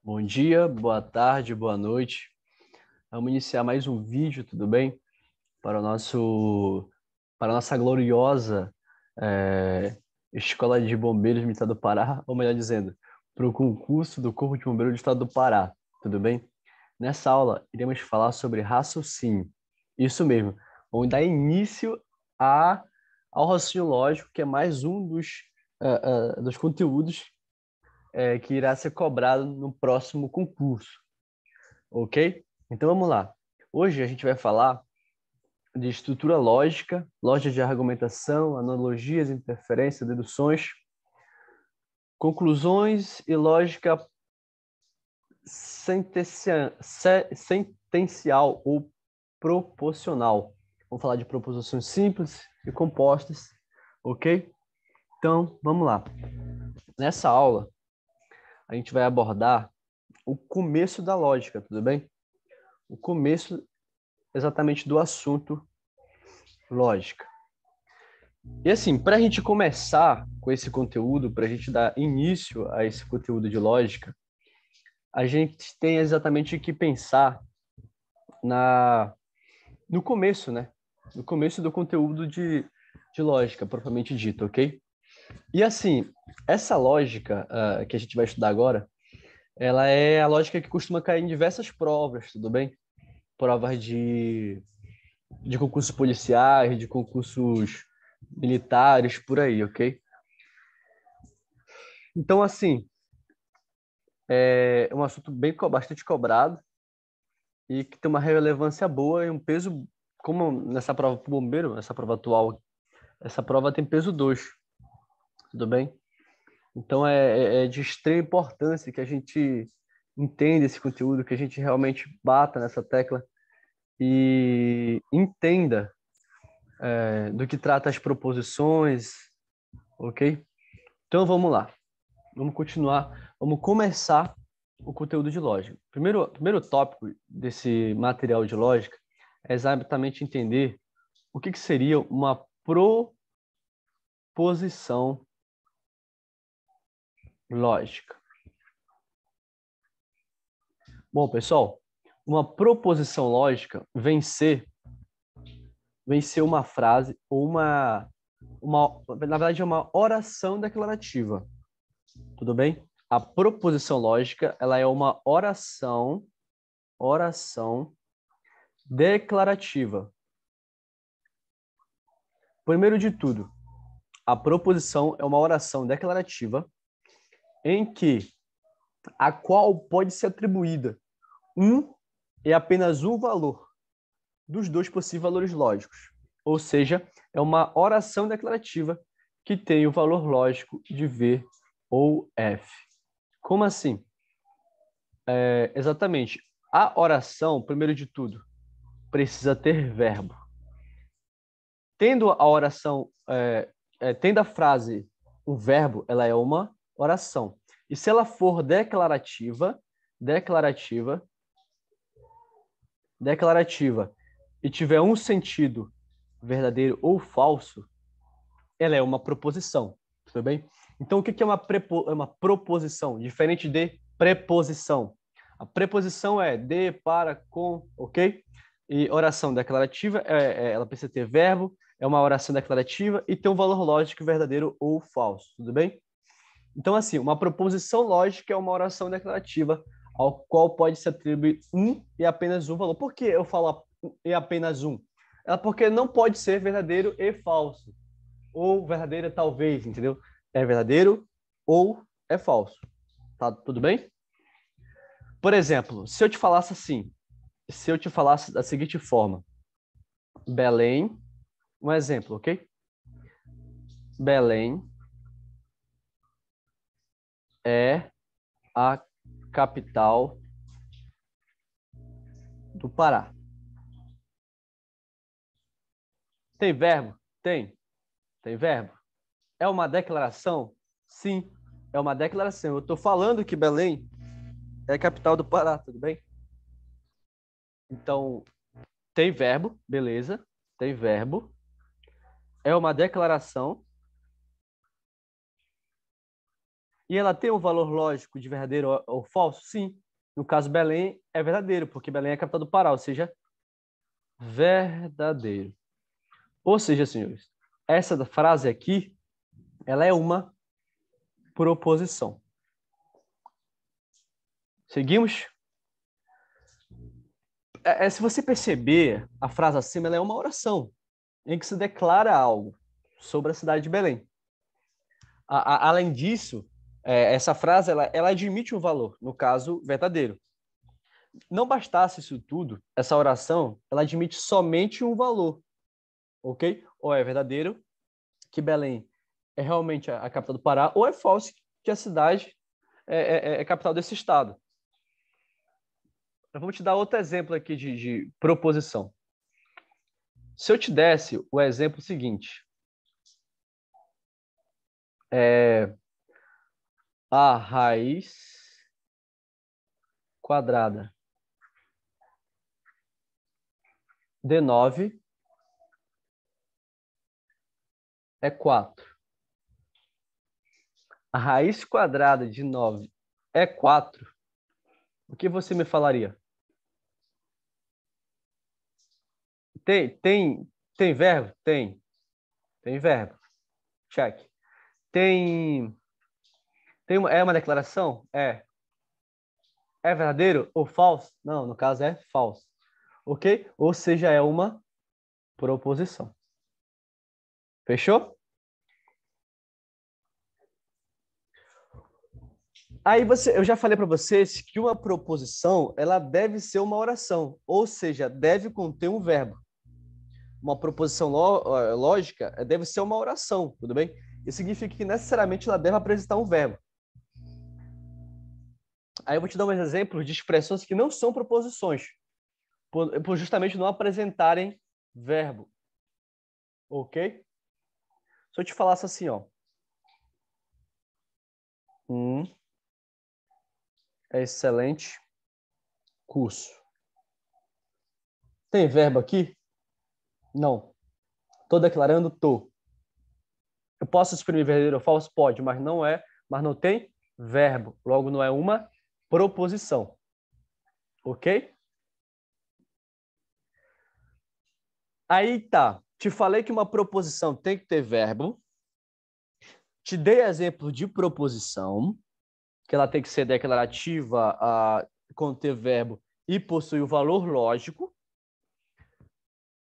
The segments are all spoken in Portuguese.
Bom dia, boa tarde, boa noite. Vamos iniciar mais um vídeo, tudo bem? Para a nossa gloriosa Escola de Bombeiros do Estado do Pará, ou melhor dizendo, para o concurso do Corpo de Bombeiros do Estado do Pará, tudo bem? Nessa aula, iremos falar sobre raciocínio. Isso mesmo, vamos dar início a, ao raciocínio lógico, que é mais um dos conteúdos que irá ser cobrado no próximo concurso, ok? Então vamos lá. Hoje a gente vai falar de estrutura lógica, lógica de argumentação, analogias, interferências, deduções, conclusões e lógica sentencial ou proposicional. Vamos falar de proposições simples e compostas, ok? Então, vamos lá. Nessa aula, a gente vai abordar o começo da lógica, tudo bem? O começo exatamente do assunto lógica. E assim, para a gente começar com esse conteúdo, para a gente dar início a esse conteúdo de lógica, a gente tem exatamente que pensar no começo, né? No começo do conteúdo de lógica, propriamente dito, ok? E assim, essa lógica que a gente vai estudar agora, ela é a lógica que costuma cair em diversas provas, tudo bem? Provas de concursos policiais, de concursos militares, por aí, ok? Então, assim, é um assunto bastante cobrado e que tem uma relevância boa e um peso, como nessa prova para o bombeiro, essa prova atual, essa prova tem peso 2, tudo bem? Então, é de extrema importância que a gente entenda esse conteúdo, que a gente realmente bata nessa tecla e entenda do que trata as proposições, ok? Então, vamos lá. Vamos continuar, vamos começar o conteúdo de lógica. Primeiro tópico desse material de lógica é exatamente entender o que seria uma proposição lógica. Bom, pessoal, uma proposição lógica vem ser uma frase ou na verdade, é uma oração declarativa. Tudo bem? A proposição lógica, ela é uma oração declarativa. Primeiro de tudo, a proposição é uma oração declarativa em que a qual pode ser atribuída um e apenas um valor dos dois possíveis valores lógicos. Ou seja, é uma oração declarativa que tem o valor lógico de V ou F. Como assim? Exatamente. A oração, primeiro de tudo, precisa ter verbo. Tendo a oração, tendo a frase um verbo, ela é uma oração. E se ela for declarativa, e tiver um sentido verdadeiro ou falso, ela é uma proposição, tudo bem? Então, o que é uma proposição? Diferente de preposição. A preposição é de, para, com, ok? E oração declarativa, ela precisa ter verbo, é uma oração declarativa e tem um valor lógico verdadeiro ou falso, tudo bem? Então, assim, uma proposição lógica é uma oração declarativa ao qual pode se atribuir um e apenas um valor. Por que eu falo e apenas um? É porque não pode ser verdadeiro e falso. Ou verdadeiro talvez, entendeu? É verdadeiro ou é falso. Tá tudo bem? Por exemplo, se eu te falasse assim, se eu te falasse da seguinte forma, Belém, um exemplo, ok? Belém é a capital do Pará. Tem verbo? Tem. Tem verbo? É uma declaração? Sim, é uma declaração. Eu estou falando que Belém é a capital do Pará, tudo bem? Então, tem verbo, beleza. Tem verbo. É uma declaração. E ela tem um valor lógico de verdadeiro ou falso? Sim. No caso, Belém é verdadeiro, porque Belém é a capital do Pará, ou seja, verdadeiro. Ou seja, senhores, essa frase aqui, ela é uma proposição. Seguimos? Se você perceber, a frase acima ela é uma oração em que se declara algo sobre a cidade de Belém. Além disso, essa frase ela admite um valor, no caso, verdadeiro. Não bastasse isso tudo, essa oração ela admite somente um valor, ok? Ou é verdadeiro que Belém é realmente a capital do Pará, ou é falso que a cidade é capital desse estado. Eu vou te dar outro exemplo aqui de proposição. Se eu te desse o exemplo seguinte, a raiz quadrada de 9 é 4. A raiz quadrada de 9 é 4. O que você me falaria? Tem verbo? Tem. Tem verbo. Check. É uma declaração? É. É verdadeiro ou falso? Não, no caso é falso. Ok? Ou seja, é uma proposição. Fechou? Aí eu já falei para vocês que uma proposição ela deve ser uma oração, ou seja, deve conter um verbo. Uma proposição lógica deve ser uma oração, tudo bem? Isso significa que necessariamente ela deve apresentar um verbo. Aí eu vou te dar um exemplo de expressões que não são proposições, por justamente não apresentarem verbo. Ok? Se eu te falasse assim, ó. Excelente curso. Tem verbo aqui? Não. Estou declarando tô. Eu posso exprimir verdadeiro ou falso? Pode, mas não tem verbo. Logo, não é uma proposição. Ok? Aí tá. Te falei que uma proposição tem que ter verbo. Te dei exemplo de proposição, que ela tem que ser declarativa, conter verbo e possuir o valor lógico.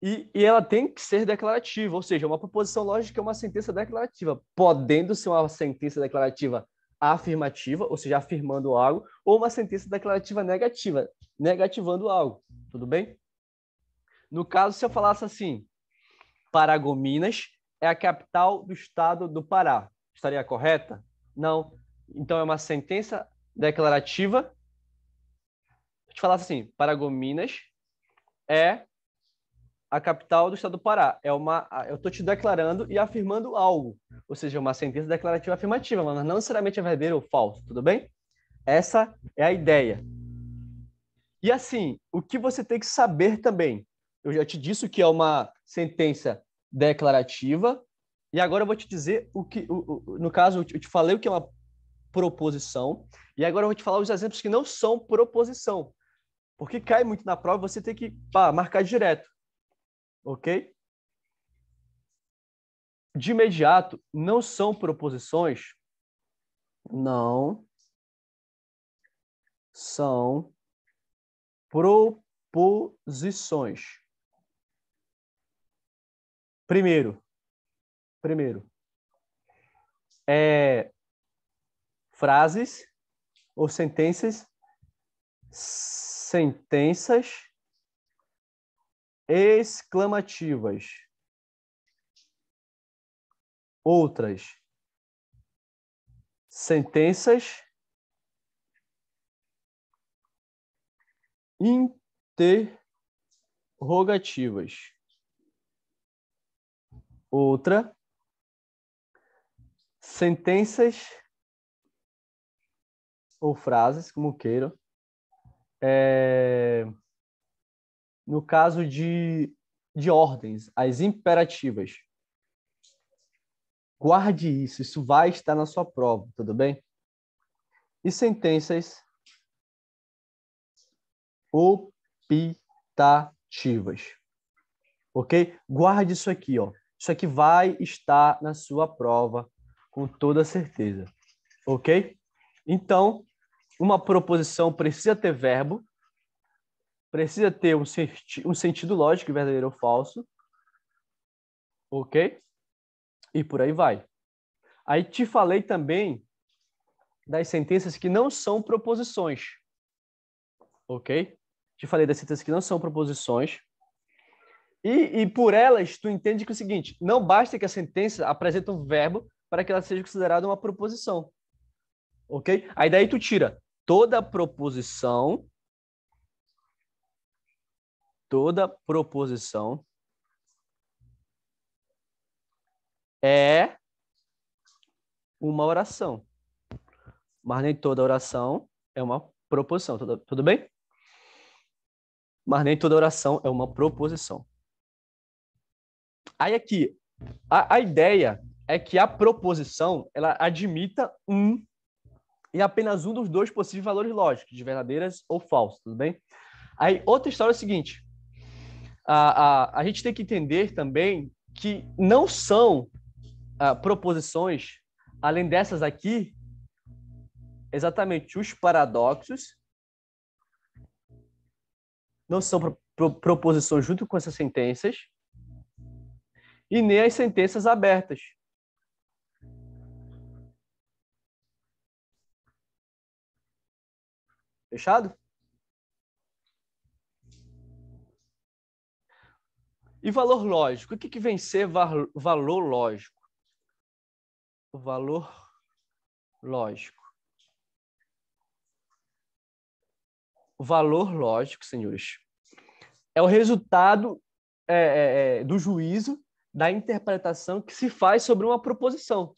E ela tem que ser declarativa, ou seja, uma proposição lógica é uma sentença declarativa, podendo ser uma sentença declarativa afirmativa, ou seja, afirmando algo, ou uma sentença declarativa negativa, negativando algo. Tudo bem? No caso, se eu falasse assim, Paragominas é a capital do estado do Pará, estaria correta? Não. Então, é uma sentença declarativa. Se eu te falasse assim, Paragominas é a capital do estado do Pará. Eu estou te declarando e afirmando algo. Ou seja, uma sentença declarativa afirmativa, mas não necessariamente é verdadeiro ou falso, tudo bem? Essa é a ideia. E assim, o que você tem que saber também? Eu já te disse o que é uma sentença declarativa, e agora eu vou te dizer o que, no caso, eu te falei o que é uma proposição, e agora eu vou te falar os exemplos que não são proposição. Porque cai muito na prova, você tem que marcar direto. Ok? De imediato, não são proposições, não são proposições. Primeiro, frases ou sentenças exclamativas. Outras, sentenças interrogativas. Outra, sentenças ou frases, como queiram, no caso de ordens, as imperativas. Guarde isso vai estar na sua prova, tudo bem? e sentenças optativas. Ok? Guarde isso aqui, ó. Isso aqui vai estar na sua prova com toda certeza. Ok? Então, uma proposição precisa ter verbo, precisa ter um sentido lógico, verdadeiro ou falso. Ok? E por aí vai. Aí te falei também das sentenças que não são proposições. Ok? Te falei das sentenças que não são proposições. E por elas, tu entende que é o seguinte, não basta que a sentença apresente um verbo para que ela seja considerada uma proposição. Ok? Aí daí tu tira toda proposição é uma oração. Mas nem toda oração é uma proposição. Tudo bem? Mas nem toda oração é uma proposição. Aí aqui, a ideia é que a proposição ela admita um e apenas um dos dois possíveis valores lógicos, de verdadeiras ou falsas, tudo bem? Aí outra história é o seguinte, a gente tem que entender também que não são proposições, além dessas aqui, exatamente os paradoxos, não são proposições junto com essas sentenças, e nem as sentenças abertas. Fechado? E valor lógico? O que vem ser valor lógico? O valor lógico. O valor lógico, senhores, é o resultado do juízo, da interpretação que se faz sobre uma proposição.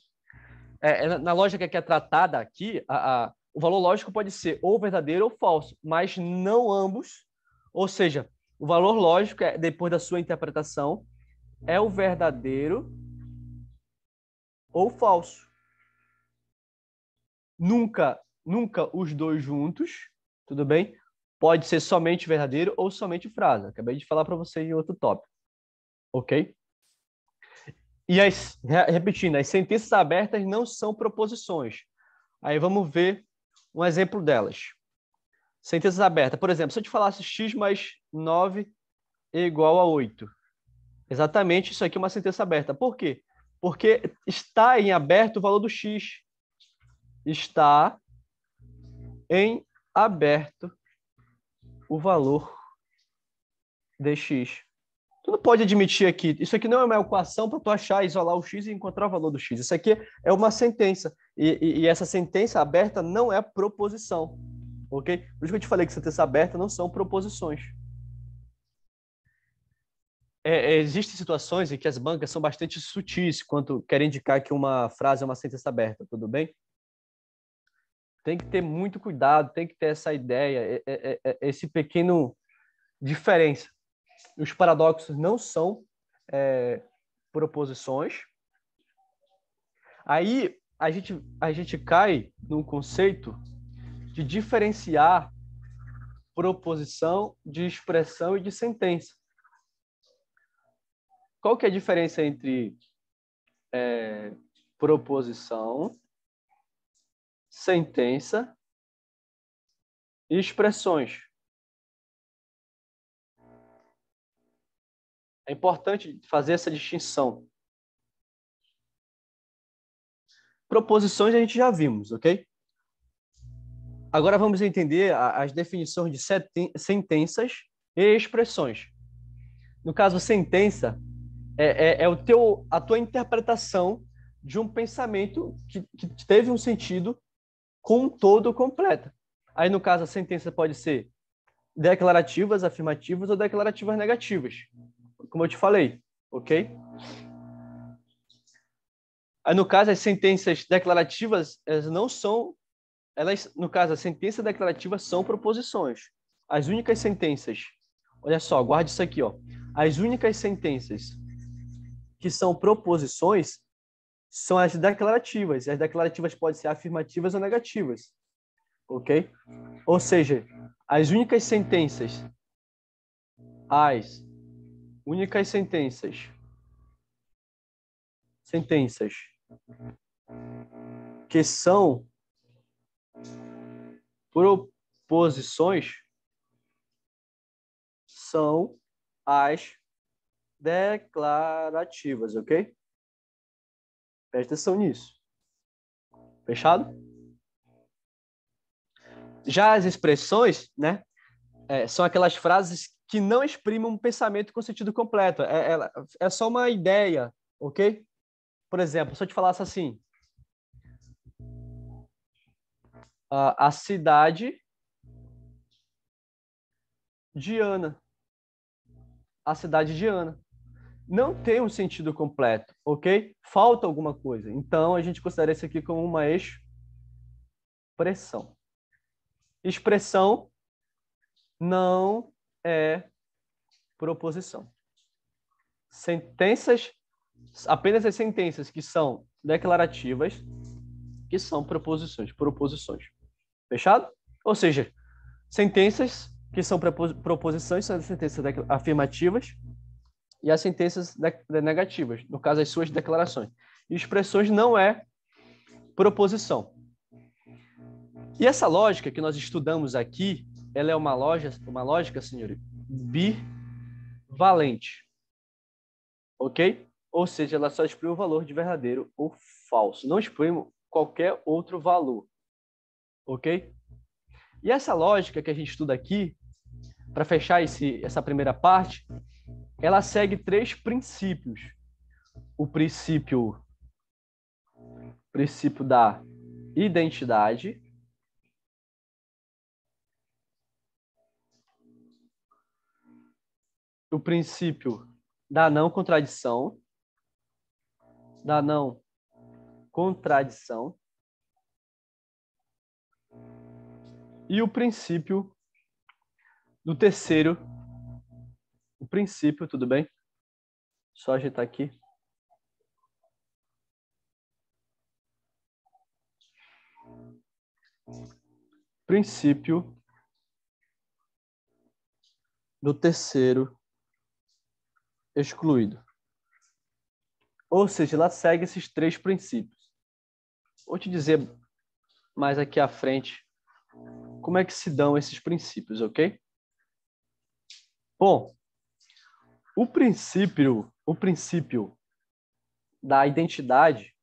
Na lógica que é tratada aqui, o valor lógico pode ser ou verdadeiro ou falso, mas não ambos. Ou seja, o valor lógico, depois da sua interpretação, é o verdadeiro ou falso. Nunca os dois juntos, tudo bem? Pode ser somente verdadeiro ou somente frase. Acabei de falar para você em outro tópico. Ok? E repetindo, as sentenças abertas não são proposições. Aí vamos ver um exemplo delas. Sentenças abertas. Por exemplo, se eu te falasse x mais 9 é igual a 8. Exatamente isso aqui é uma sentença aberta. Por quê? Porque está em aberto o valor do x. Está em aberto o valor de x. Tu não pode admitir aqui, isso aqui não é uma equação para tu achar, isolar o x e encontrar o valor do x. Isso aqui é uma sentença. E essa sentença aberta não é proposição. Ok? Por isso que eu te falei que sentença aberta não são proposições. Existem situações em que as bancas são bastante sutis quando querem indicar que uma frase é uma sentença aberta, tudo bem? Tem que ter muito cuidado, tem que ter essa ideia, esse pequeno diferença. Os paradoxos não são proposições. Aí a gente cai num conceito de diferenciar proposição de expressão e de sentença. Qual que é a diferença entre proposição, sentença e expressões? É importante fazer essa distinção. Proposições a gente já vimos, ok? Agora vamos entender as definições de sentenças e expressões. No caso, sentença a tua interpretação de um pensamento que teve um sentido com um todo completo. Aí, no caso, a sentença pode ser declarativas, afirmativas ou declarativas negativas, como eu te falei, ok? Aí, no caso, as sentenças declarativas, elas não são... no caso, as sentenças declarativas são proposições. As únicas sentenças... Olha só, guarde isso aqui, ó. As únicas sentenças que são proposições são as declarativas. E as declarativas podem ser afirmativas ou negativas. ok? Ou seja, as únicas sentenças que são proposições são as declarativas, ok? Presta atenção nisso. Fechado? Já as expressões, né, são aquelas frases que não exprimem um pensamento com sentido completo. É só uma ideia, ok? Por exemplo, se eu te falasse assim, a cidade de Ana. A cidade de Ana. Não tem um sentido completo, ok? Falta alguma coisa. Então, a gente considera isso aqui como uma expressão. Expressão não é proposição. Sentenças, apenas as sentenças que são declarativas, que são proposições. Fechado? Ou seja, sentenças que são proposições são as sentenças afirmativas e as sentenças negativas, no caso, as suas declarações. E expressões não é proposição. E essa lógica que nós estudamos aqui, ela é uma lógica, senhores, bivalente. Ok? Ou seja, ela só exprime o valor de verdadeiro ou falso. Não exprime qualquer outro valor. Ok? E essa lógica que a gente estuda aqui, para fechar essa primeira parte, ela segue 3 princípios. O princípio da identidade, o princípio da não contradição, e o princípio do terceiro, tudo bem? Só ajeitar aqui. Princípio do terceiro excluído. Ou seja, ela segue esses 3 princípios. Vou te dizer mais aqui à frente como é que se dão esses princípios, ok? Bom, o princípio da identidade,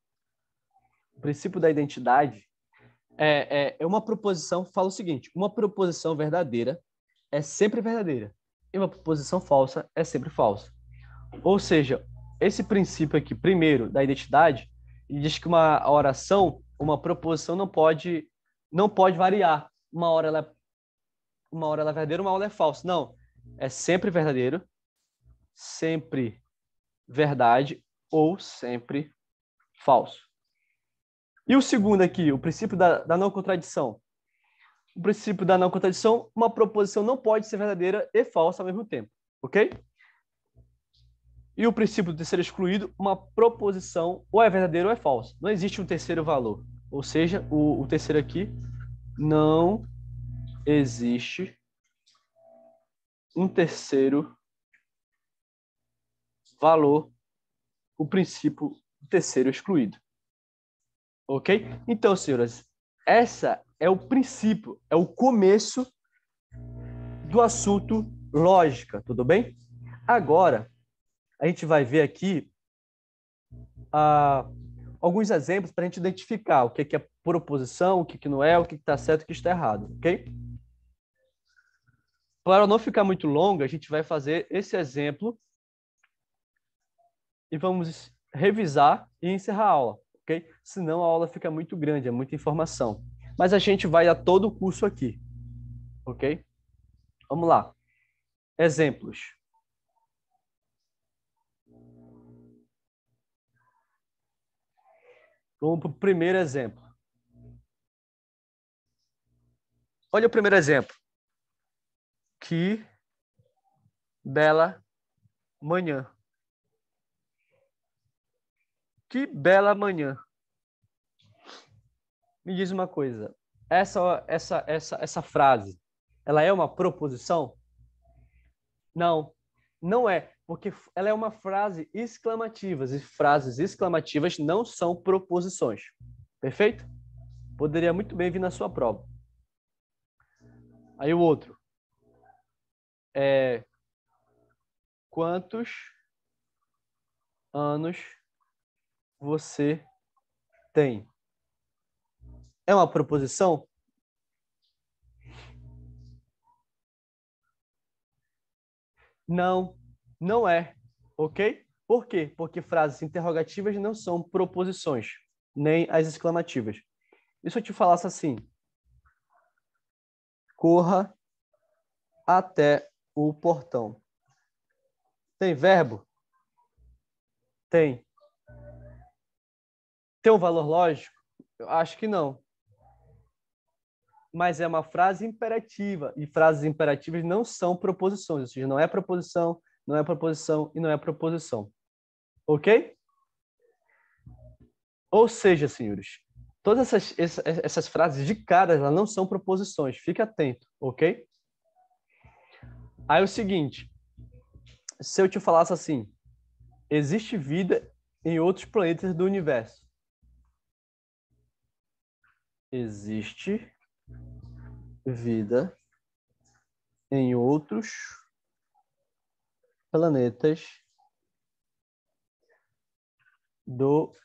é uma proposição, fala o seguinte, uma proposição verdadeira é sempre verdadeira e uma proposição falsa é sempre falsa. Ou seja, esse princípio aqui, primeiro, da identidade, ele diz que uma oração, uma proposição não pode variar. Uma hora ela é verdadeira, uma hora ela é falsa. Não, é sempre verdadeiro, sempre verdade ou sempre falso. E o segundo aqui, o princípio da não contradição. O princípio da não contradição, uma proposição não pode ser verdadeira e falsa ao mesmo tempo, ok? E o princípio de ser excluído, uma proposição ou é verdadeira ou é falsa. Não existe um terceiro valor. Ou seja, o terceiro aqui, não existe um terceiro valor, o princípio do terceiro excluído. Ok? Então, senhoras, essa é o princípio, é o começo do assunto lógica, tudo bem? Agora, a gente vai ver aqui alguns exemplos para a gente identificar o que é proposição, o que não é, o que está certo e o que está errado, ok? Para não ficar muito longo, a gente vai fazer esse exemplo e vamos revisar e encerrar a aula, ok? Senão a aula fica muito grande, é muita informação. Mas a gente vai a todo o curso aqui, ok? Vamos lá. Exemplos. Vamos para o primeiro exemplo. Olha o primeiro exemplo. Que bela manhã. Que bela manhã. Me diz uma coisa. essa frase, ela é uma proposição? Não, não é, porque ela é uma frase exclamativa, e frases exclamativas não são proposições. Perfeito? Poderia muito bem vir na sua prova. Aí o outro. Quantos anos você tem? É uma proposição? Não, não é. Ok? Por quê? Porque frases interrogativas não são proposições, nem as exclamativas. E se eu te falasse assim? Corra até o portão. Tem verbo? Tem. Tem um valor lógico? Eu acho que não. Mas é uma frase imperativa. E frases imperativas não são proposições. Ou seja, não é proposição, não é proposição e não é proposição. Ok? Ou seja, senhores, todas essas frases de cara, elas não são proposições. Fique atento, ok? Aí é o seguinte. Se eu te falasse assim, existe vida em outros planetas do universo. Existe vida em outros planetas do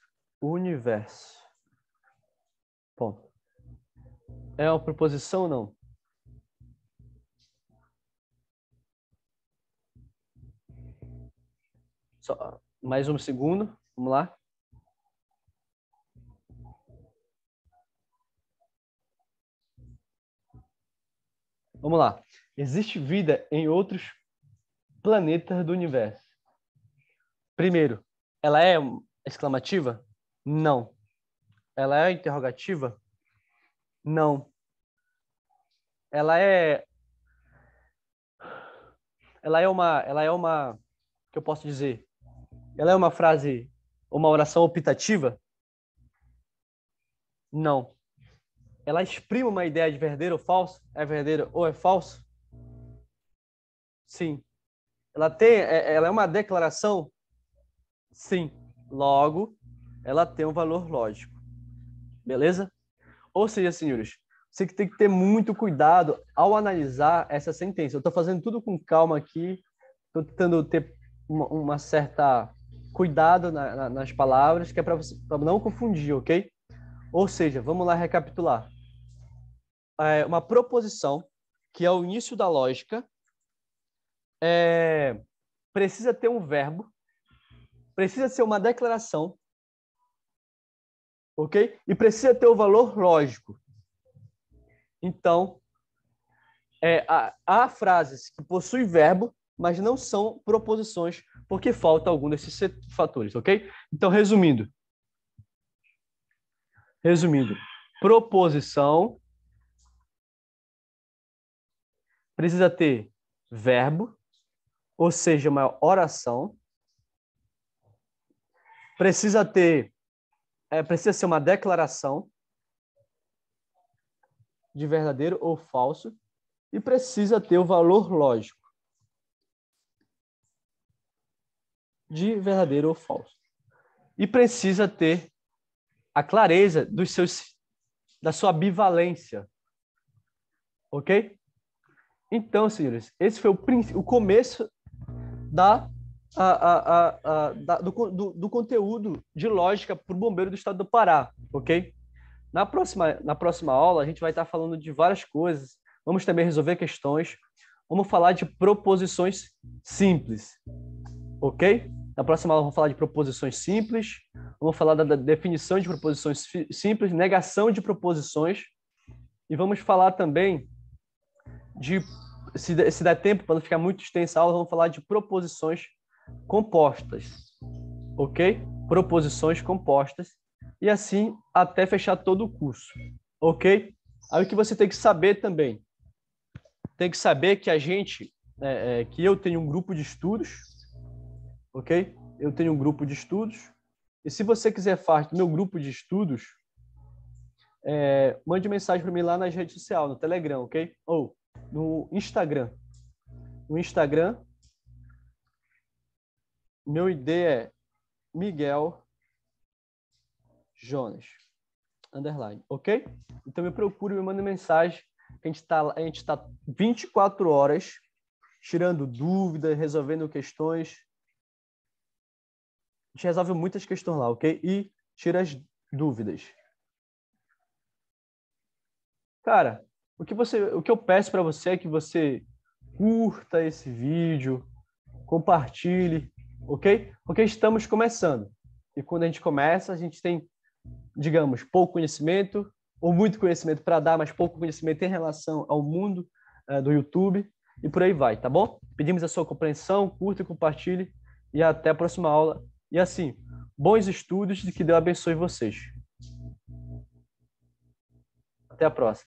universo. Ponto. É uma proposição ou não? Só mais um segundo. Vamos lá. Vamos lá. Existe vida em outros planetas do universo. Primeiro, ela é exclamativa? Não. Ela é interrogativa? Não. Ela é que eu posso dizer? Ela é uma frase, uma oração optativa? Não. Ela exprime uma ideia de verdadeiro ou falso? É verdadeiro ou é falso? Sim. Ela é uma declaração? Sim. Logo, ela tem um valor lógico. Beleza? Ou seja, senhores, você tem que ter muito cuidado ao analisar essa sentença. Eu estou fazendo tudo com calma aqui, estou tentando ter uma certa cuidado nas palavras, que é para não confundir, ok? Ou seja, vamos lá recapitular. Uma proposição, que é o início da lógica, precisa ter um verbo, precisa ser uma declaração, ok? E precisa ter o valor lógico. Então, há frases que possuem verbo, mas não são proposições, porque falta algum desses fatores, ok? Então, resumindo, proposição precisa ter verbo, ou seja, uma oração, precisa ser uma declaração de verdadeiro ou falso e precisa ter o valor lógico de verdadeiro ou falso. E precisa ter a clareza da sua bivalência. Ok? Então, senhores, esse foi o começo do conteúdo de lógica para o bombeiro do estado do Pará, ok? Na próxima aula, a gente vai estar falando de várias coisas. Vamos também resolver questões. Vamos falar de proposições simples, ok? Na próxima aula, vamos falar de proposições simples. Vamos falar da definição de proposições simples, negação de proposições. E vamos falar também se der tempo, para não ficar muito extensa a aula, vamos falar de proposições compostas, ok? Proposições compostas. E assim até fechar todo o curso, ok? Aí o que você tem que saber também? Tem que saber que que eu tenho um grupo de estudos, ok? Eu tenho um grupo de estudos. E se você quiser parte do meu grupo de estudos, mande mensagem para mim lá nas redes sociais, no Telegram, ok? Ou no Instagram. No Instagram, meu ID é Miguel Jonas, underline, ok? Então me procure, me manda mensagem. A gente tá 24 horas tirando dúvidas, resolvendo questões. A gente resolve muitas questões lá, ok? E tira as dúvidas. Cara, o que eu peço para você é que você curta esse vídeo, compartilhe, ok? Porque estamos começando. E quando a gente começa, a gente tem, digamos, pouco conhecimento ou muito conhecimento para dar, mas pouco conhecimento em relação ao mundo do YouTube e por aí vai, tá bom? Pedimos a sua compreensão, curta e compartilhe e até a próxima aula. E assim, bons estudos e que Deus abençoe vocês. Até a próxima.